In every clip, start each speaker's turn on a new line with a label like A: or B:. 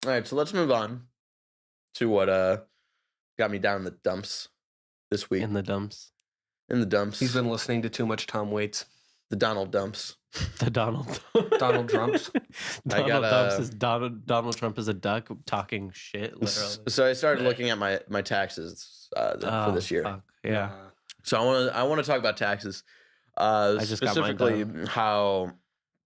A: All right, so let's move on to what got me down in the dumps this week.
B: In the dumps.
A: In the dumps.
C: He's been listening to too much Tom Waits.
A: The Donald dumps.
B: The Donald.
C: Donald Trumps.
B: Donald Trump is Donald Trump is a duck talking shit. Literally.
A: So I started looking at my taxes for this year.
B: Fuck. Yeah.
A: So I want to talk about taxes.
B: just got mine
A: Specifically
B: done.
A: how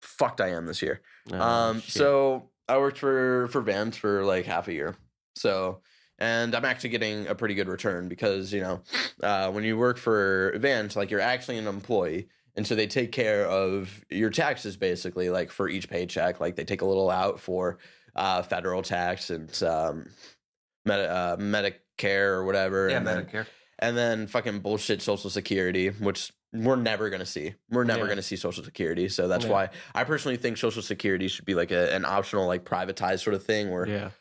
A: fucked I am this year.
B: Oh, shit.
A: So I worked for Vans for like half a year. So, and I'm actually getting a pretty good return because, you know, when you work for Vans, like you're actually an employee. And so they take care of your taxes basically, like for each paycheck. Like they take a little out for federal tax and Medicare or whatever.
C: Yeah,
A: and
C: Medicare.
A: And then fucking bullshit Social Security, which we're never going to see. We're never going to see Social Security. So that's why I personally think Social Security should be like an optional, like privatized sort of thing where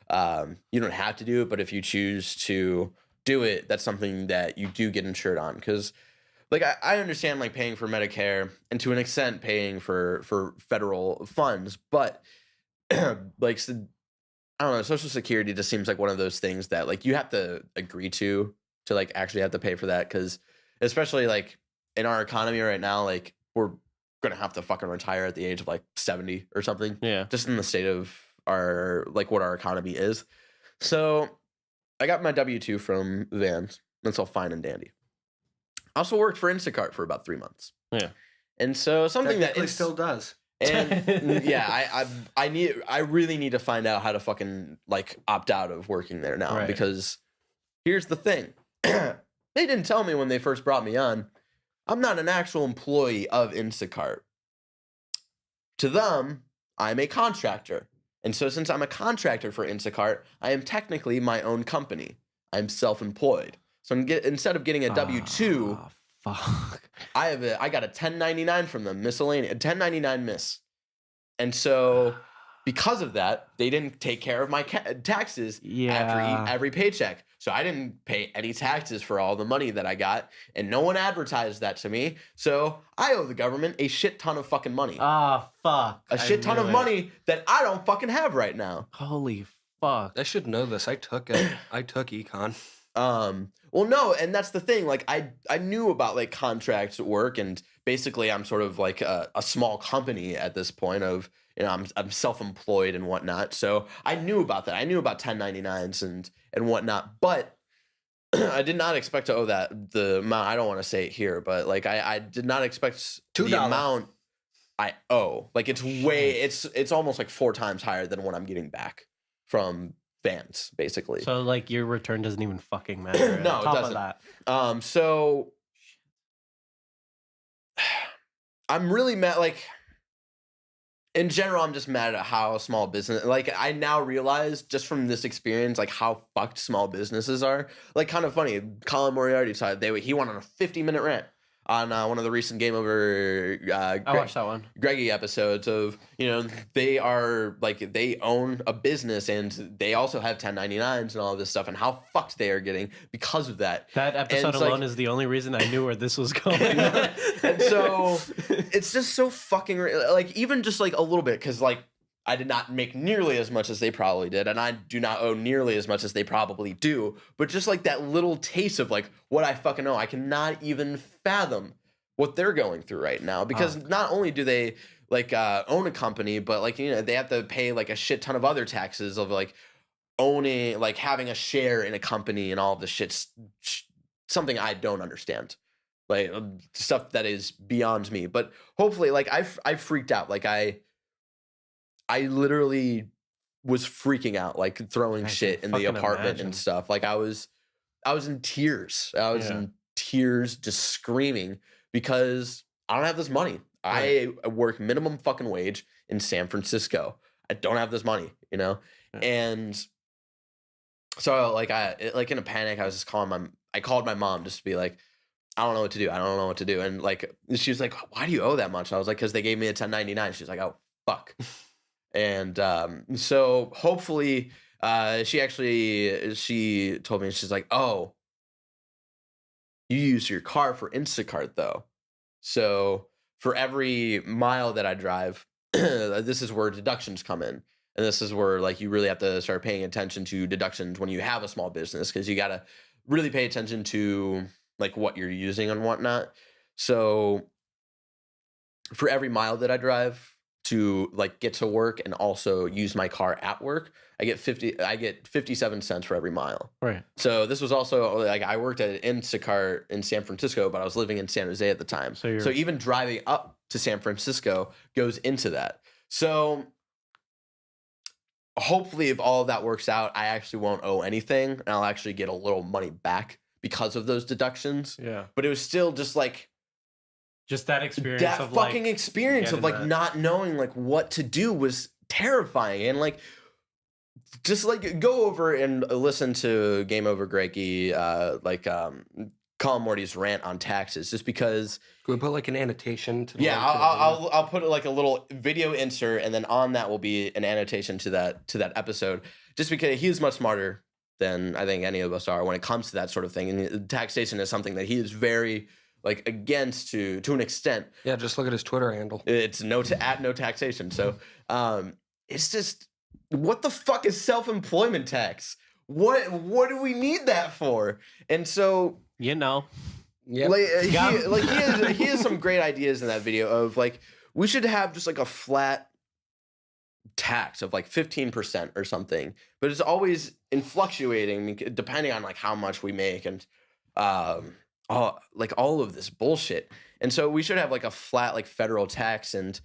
A: you don't have to do it. But if you choose to do it, that's something that you do get insured on. Because like I understand like paying for Medicare and to an extent paying for federal funds. But like, I don't know, Social Security just seems like one of those things that like you have to agree to like actually have to pay for that, because especially like in our economy right now, like we're gonna have to fucking retire at the age of like 70 or something.
B: Yeah.
A: Just in the state of our like what our economy is. So I got my W-2 from Vans. That's all fine and dandy. I also worked for Instacart for about 3 months.
B: Yeah.
A: And so something that
C: Technically still does.
A: and yeah, I really need to find out how to fucking like opt out of working there now, because here's the thing. They didn't tell me when they first brought me on, I'm not an actual employee of Instacart. To them, I'm a contractor. And so since I'm a contractor for Instacart, I am technically my own company. I'm self-employed. So instead of getting a W-2,
B: fuck.
A: I got a 1099 from them, miscellaneous, a 1099 miss. And so because of that, they didn't take care of my taxes after every paycheck. So I didn't pay any taxes for all the money that I got, and no one advertised that to me. So I owe the government a shit ton of fucking money.
B: Ah, fuck.
A: A shit ton of money that I don't fucking have right now.
B: Holy fuck.
C: I should know this. I took it. I took econ.
A: Well, no, and that's the thing. Like, I knew about like contract work, and basically, I'm sort of like a small company at this point. Of, you know, I'm self-employed and whatnot. So I knew about that. I knew about 1099s and whatnot. But I did not expect to owe the amount. I don't want to say it here, but like I did not expect
C: $2.
A: the amount I owe. Like it's it's almost like 4 times higher than what I'm getting back from Vans, basically.
B: So like your return doesn't even fucking matter.
A: No, it doesn't.
B: That.
A: So I'm really mad. Like in general, I'm just mad at how small business. Like I now realize just from this experience, like how fucked small businesses are. Like kind of funny. Colin Moriarty said he went on a 50-minute rant on one of the recent Game Over
B: I watched that one.
A: Greggy episodes of, you know, they are like, they own a business and they also have 1099s and all of this stuff, and how fucked they are getting because of that.
B: That episode alone is the only reason I knew where this was going.
A: And so it's just so fucking like, even just like a little bit, because like I did not make nearly as much as they probably did, and I do not owe nearly as much as they probably do. But just like that little taste of like what I fucking know, I cannot even fathom what they're going through right now. Because not only do they like own a company, but like, you know, they have to pay like a shit ton of other taxes of like owning, like having a share in a company and all of the shit's something I don't understand. Like stuff that is beyond me. But hopefully, like I freaked out. Like I literally was freaking out, like throwing shit in the apartment and stuff. Like I was in tears. I was in tears, just screaming because I don't have this money. Right. I work minimum fucking wage in San Francisco. I don't have this money, you know? Yeah. And so like in a panic, I was just I called my mom just to be like, I don't know what to do. I don't know what to do. And like, she was like, why do you owe that much? I was like, because they gave me a 1099. She was like, oh, fuck. And so hopefully she told me, she's like, oh, you use your car for Instacart though. So for every mile that I drive, this is where deductions come in. And this is where like you really have to start paying attention to deductions when you have a small business, because you got to really pay attention to like what you're using and whatnot. So for every mile that I drive to like get to work and also use my car at work, I get 57 cents for every mile.
B: Right.
A: So this was also like I worked at Instacart in San Francisco, but I was living in San Jose at the time. So even driving up to San Francisco goes into that. So hopefully if all of that works out, I actually won't owe anything and I'll actually get a little money back because of those deductions.
B: Yeah.
A: But it was still just like
B: just that experience
A: that
B: of
A: fucking
B: like,
A: experience of like not knowing like what to do was terrifying. And like just like go over and listen to Game Over Greggy, Colin Morty's rant on taxes, just because.
C: Can we put like an annotation to
A: I'll put like a little video insert, and then on that will be an annotation to that episode, just because he is much smarter than I think any of us are when it comes to that sort of thing, and taxation is something that he is very like against to an extent.
C: Yeah, just look at his Twitter handle.
A: It's no taxation. So it's just, what the fuck is self-employment tax? What do we need that for? And so
C: Yeah,
A: he has some great ideas in that video of like we should have just like a flat tax of like 15% or something, but it's always in fluctuating depending on like how much we make and all of this bullshit. And so we should have like a flat like federal tax, and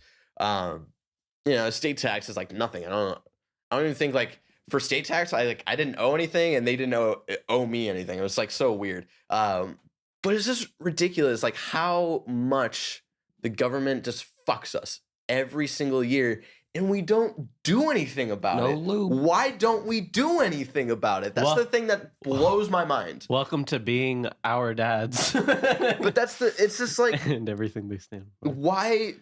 A: state tax is like nothing. I don't even think like for state tax I didn't owe anything and they didn't owe me anything. It was like so weird. But it's just ridiculous, like how much the government just fucks us every single year, and we don't do anything about it.
C: Lube.
A: Why don't we do anything about it? That's the thing that blows my mind.
B: Welcome to being our dads.
A: But it's just like
B: and everything they stand for.
A: Why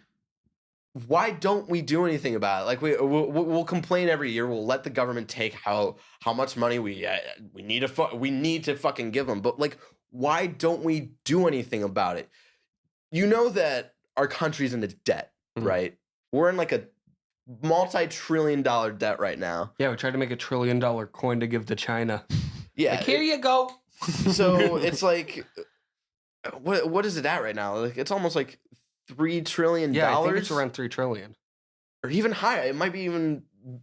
A: don't we do anything about it? Like we'll complain every year. We'll let the government take how much money we need to fucking give them. But like, why don't we do anything about it? You know that our country's into debt, right? We're in like a multi-trillion-dollar debt right now.
C: Yeah, we tried to make $1 trillion coin to give to China.
A: Yeah,
C: like, here you go.
A: So it's like, what is it at right now? Like it's almost like $3 trillion.
C: Yeah, I think it's around $3 trillion,
A: or even higher. It might be even.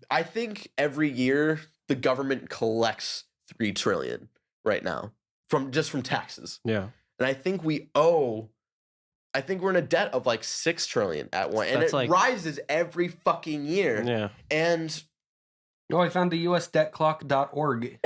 A: I think every year the government collects $3 trillion right now from taxes.
B: Yeah,
A: and I think we're in a debt of like $6 trillion at one, and it
B: like,
A: rises every fucking year.
B: Yeah,
C: and. Oh, I found the usdebtclock.org.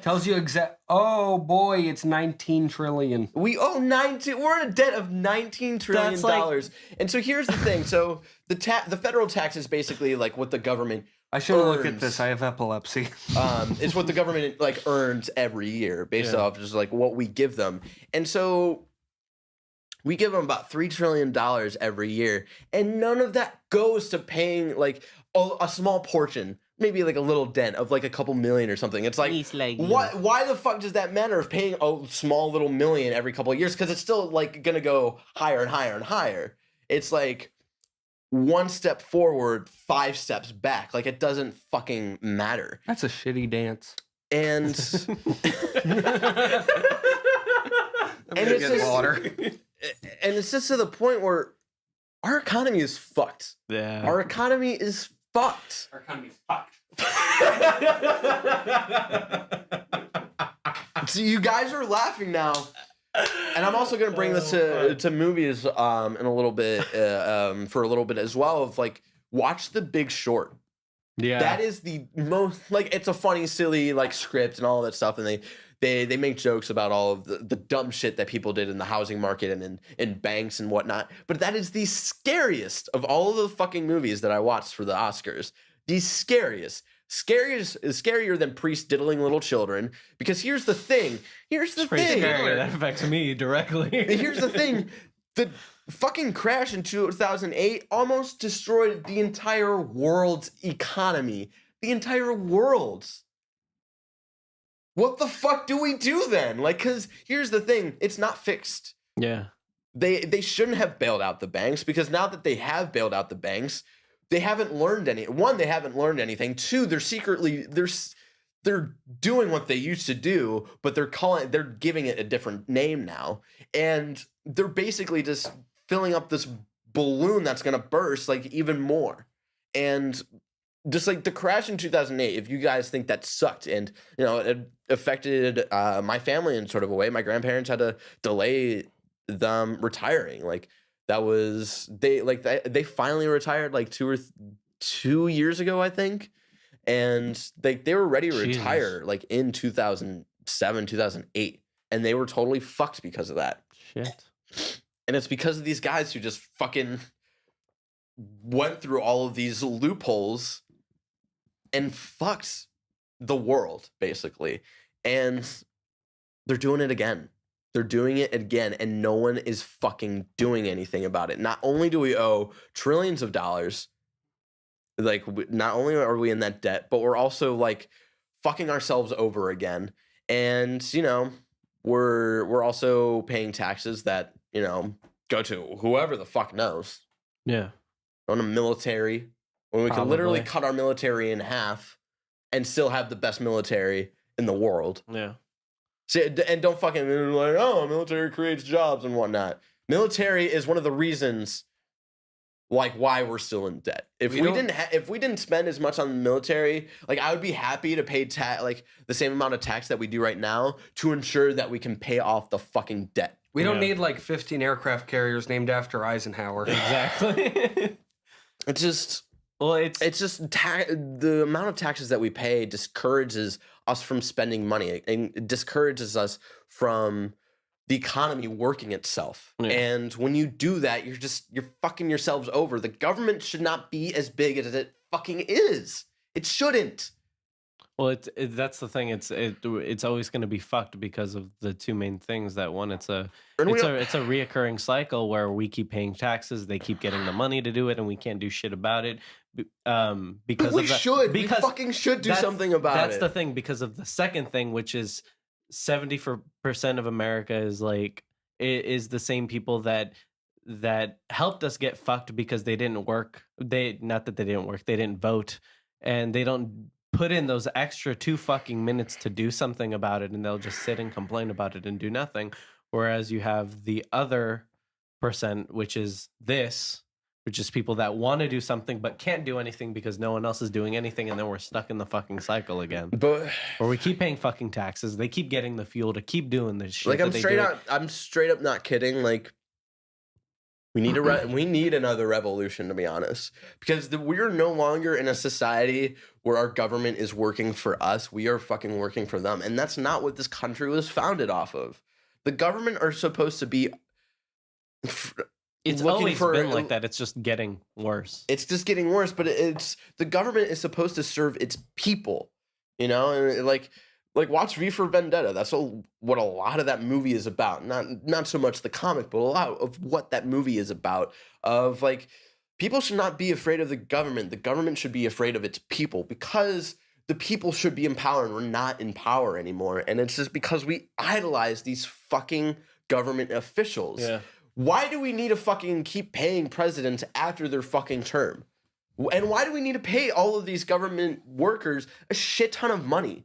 C: Tells you exact. Oh boy, it's 19 trillion.
A: We owe 19. We're in a debt of $19 trillion. And so here's the thing. So the federal tax is basically like what the government.
C: I shouldn't look at this. I have epilepsy.
A: It's what the government like earns every year based off just like what we give them. And so we give them about $3 trillion every year, and none of that goes to paying like a small portion, maybe like a little dent of like a couple million or something. It's like, why the fuck does that matter of paying a small little million every couple of years? Because it's still like gonna go higher and higher and higher. It's like one step forward, 5 steps back. Like it doesn't fucking matter.
C: That's a shitty dance.
A: And and it's just water. And it's just to the point where our economy is fucked.
B: Yeah.
A: Our economy is fucked.
C: Our economy is fucked.
A: So you guys are laughing now. And I'm also going to bring this to movies in a little bit, for a little bit as well, of like, watch The Big Short.
B: Yeah.
A: That is the most, like, it's a funny, silly, like, script and all that stuff. And they make jokes about all of the dumb shit that people did in the housing market and in banks and whatnot. But that is the scariest of all of the fucking movies that I watched for the Oscars. The scariest. Scarier than priests diddling little children. Because here's the thing.
B: It's pretty scary. That affects me directly.
A: Here's the thing. The fucking crash in 2008 almost destroyed the entire world's economy. The entire world's. What the fuck do we do then? Like, because here's the thing. It's not fixed.
B: Yeah.
A: They shouldn't have bailed out the banks, because now that they have bailed out the banks, they haven't learned any. One, they haven't learned anything. Two, they're secretly they're doing what they used to do, but they're giving it a different name now, and they're basically just filling up this balloon that's gonna burst like even more. And just like the crash in 2008, if you guys think that sucked and it affected my family in sort of a way, my grandparents had to delay them retiring. Like that was they finally retired like 2 years ago, I think, and they were ready to retire like in 2007, 2008, and they were totally fucked because of that.
B: Shit.
A: And it's because of these guys who just fucking went through all of these loopholes and fucked the world, basically. And they're doing it again. They're doing it again, and no one is fucking doing anything about it. Not only do we owe trillions of dollars, like, not only are we in that debt, but we're also, like, fucking ourselves over again. And, we're also paying taxes that, go to whoever the fuck knows.
B: Yeah.
A: On a military, when we could literally cut our military in half and still have the best military in the world.
B: Yeah.
A: See, and don't fucking like, oh, military creates jobs and whatnot. Military is one of the reasons, like, why we're still in debt. If we didn't spend as much on the military, like, I would be happy to pay like the same amount of tax that we do right now to ensure that we can pay off the fucking debt.
C: We don't need like 15 aircraft carriers named after Eisenhower.
B: Exactly.
A: It's just,
B: it's
A: just the amount of taxes that we pay discourages us from spending money, and it discourages us from the economy working itself. Yeah. And when you do that, you're fucking yourselves over. The government should not be as big as it fucking is. It shouldn't.
B: Well, that's the thing. It's always going to be fucked because of the two main things. That one, it's a reoccurring cycle where we keep paying taxes, they keep getting the money to do it, and we can't do shit about it. Because
A: we fucking should do something about it.
B: That's the thing, because of the second thing, which is 70% of America is the same people that helped us get fucked because they didn't work. They didn't vote, and they don't put in those extra 2 fucking minutes to do something about it, and they'll just sit and complain about it and do nothing. Whereas you have the other percent, which is people that want to do something but can't do anything because no one else is doing anything, and then we're stuck in the fucking cycle again. But or we keep paying fucking taxes, they keep getting the fuel to keep doing this shit.
A: Like, I'm straight up not kidding. Like, we need another revolution, to be honest, because we're no longer in a society where our government is working for us. We are fucking working for them, and that's not what this country was founded off of. The government are supposed to be.
B: It's always been like that. It's just getting worse.
A: It's just getting worse, but the government is supposed to serve its people, and like watch V for Vendetta. That's what a lot of that movie is about. Not so much the comic, but a lot of what that movie is about. Of like, people should not be afraid of the government. The government should be afraid of its people, because the people should be in power, and we're not in power anymore. And it's just because we idolize these fucking government officials.
B: Yeah.
A: Why do we need to fucking keep paying presidents after their fucking term? And why do we need to pay all of these government workers a shit ton of money?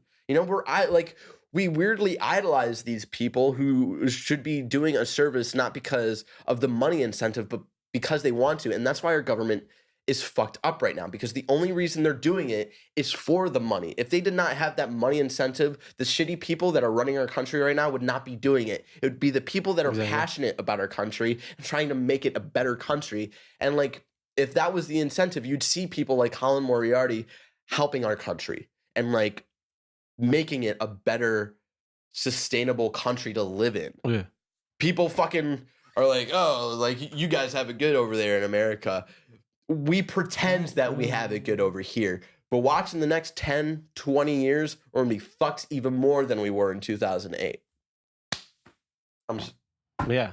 A: We weirdly idolize these people who should be doing a service not because of the money incentive, but because they want to. And that's why our government is fucked up right now, because the only reason they're doing it is for the money. If they did not have that money incentive, the shitty people that are running our country right now would not be doing it. It would be the people that are passionate about our country and trying to make it a better country. And like, if that was the incentive, you'd see people like Colin Moriarty helping our country and like making it a better, sustainable country to live in.
B: Yeah.
A: People fucking are like, oh, like, you guys have it good over there in America. We pretend that we have it good over here. But watch in the next 10, 20 years, we're going to be fucked even more than we were in 2008.
B: Yeah.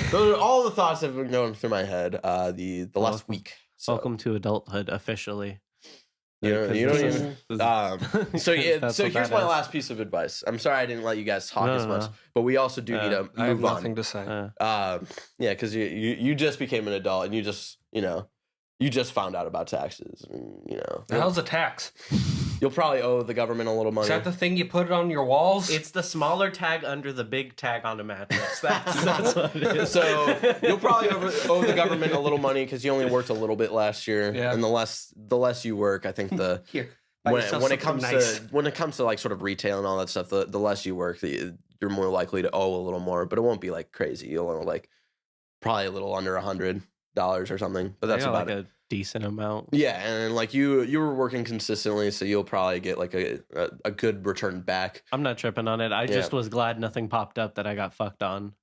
A: Those are all the thoughts that have been going through my head the last week. So.
B: Welcome to adulthood, officially.
A: You don't even. So here's my last piece of advice. I'm sorry I didn't let you guys talk as much, but we also do need to move on.
C: I have nothing to say.
A: Yeah, because you just became an adult and you just you know, you just found out about taxes, and, you know,
C: The hell's a tax?
A: you'll probably owe the government a little money.
C: Is that the thing you put it on your walls?
B: It's the smaller tag under the big tag on a mattress. That's what it is.
A: So you'll probably owe the government a little money because you only worked a little bit last year,
C: Yeah.
A: and the less you work, I think the
C: Here. buy yourself
A: when it
C: something
A: comes
C: nice.
A: to when it comes to like sort of retail and all that stuff, the less you work, you're more likely to owe a little more, but it won't be like crazy. You'll owe like probably a little under $100 or something, but that's
B: I got
A: about
B: like
A: it.
B: a decent amount.
A: Yeah, and like you were working consistently, so you'll probably get like a good return back.
B: I'm not tripping on it. I
A: Yeah.
B: just was glad nothing popped up that I got fucked on.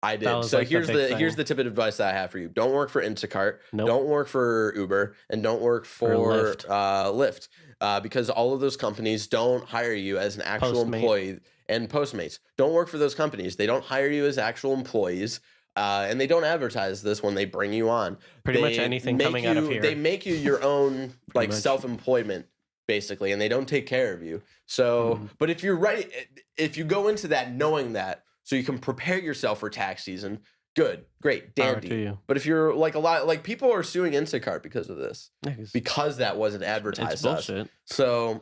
A: I
B: That
A: did.
B: was,
A: So
B: like, the
A: here's
B: big
A: here's
B: thing.
A: the tip of advice that I have for you. Don't work for Instacart.
B: Nope.
A: Don't work for Uber, and don't work for
B: Lyft.
A: Lyft, because all of those companies don't hire you as an actual
B: Postmate.
A: employee. And Postmates, don't work for those companies. They don't hire you as actual employees, and they don't advertise this when they bring you on.
B: Pretty much
A: They
B: anything
A: make
B: coming out of
A: you-
B: here.
A: They make you your own like
B: much.
A: self-employment basically, and they don't take care of you. So,
B: Mhm.
A: but if you're ready, if you go into that knowing that, so you can prepare yourself for tax season, good, great,
B: Power
A: dandy.
B: to you.
A: But if you're like like people are suing Instacart because of this,
B: Yeah, 'cause
A: because that wasn't
B: it's
A: advertised to us.
B: bullshit.
A: So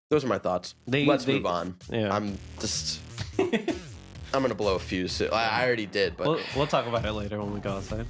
A: those are my thoughts. Let's move on.
B: Yeah.
A: I'm just, I'm gonna blow a fuse. I already did, but
B: We'll talk about it later when we go outside.